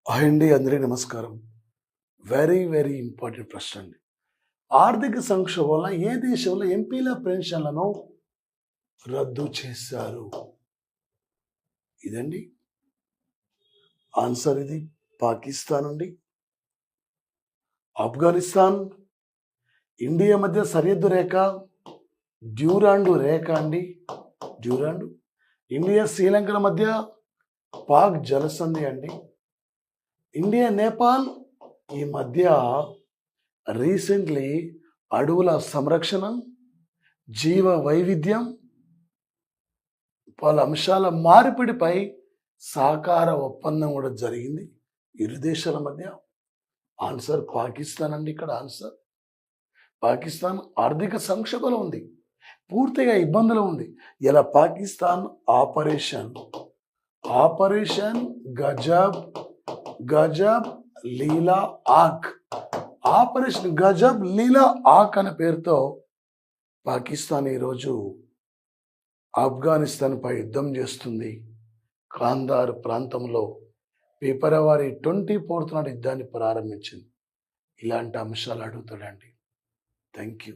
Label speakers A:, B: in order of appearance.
A: Hi అండి, అందరికీ నమస్కారం. వెరీ ఇంపార్టెంట్ ప్రశ్న అండి. ఆర్థిక సంక్షోభం వల్ల ఏ దేశంలో ఎంపీల పెన్షన్లను రద్దు చేశారు? ఇదండి ఆన్సర్. ఇది పాకిస్తాన్ అండి, ఆఫ్ఘనిస్తాన్, ఇండియా మధ్య సరిహద్దు రేఖ డ్యూరాండు రేఖ అండి. డ్యూరాండు. ఇండియా శ్రీలంకల మధ్య పాక్ జలసంధి అండి. ఇండియా నేపాల్ ఈ మధ్య రీసెంట్లీ అడవుల సంరక్షణ, జీవ వైవిధ్యం, పలు అంశాల మార్పిడిపై సహకార ఒప్పందం కూడా జరిగింది ఇరు దేశాల మధ్య. ఆన్సర్ పాకిస్తాన్ అండి. ఇక్కడ ఆన్సర్ పాకిస్తాన్ ఆర్థిక సంక్షోభంలో ఉంది, పూర్తిగా ఇబ్బందులు ఉంది. ఇలా పాకిస్తాన్ ఆపరేషన్ గజబ్ లీలా ఆక్, ఆపరేషన్ గజబ్ లీలా ఆక్ అనే పేరుతో పాకిస్తాన్ ఈరోజు ఆఫ్ఘనిస్తాన్పై యుద్ధం చేస్తుంది. కాందార్ ప్రాంతంలో ఫిబ్రవరి 24 నాడు యుద్ధాన్ని ప్రారంభించింది. ఇలాంటి అంశాలు అడుగుతాడండి. Thank you.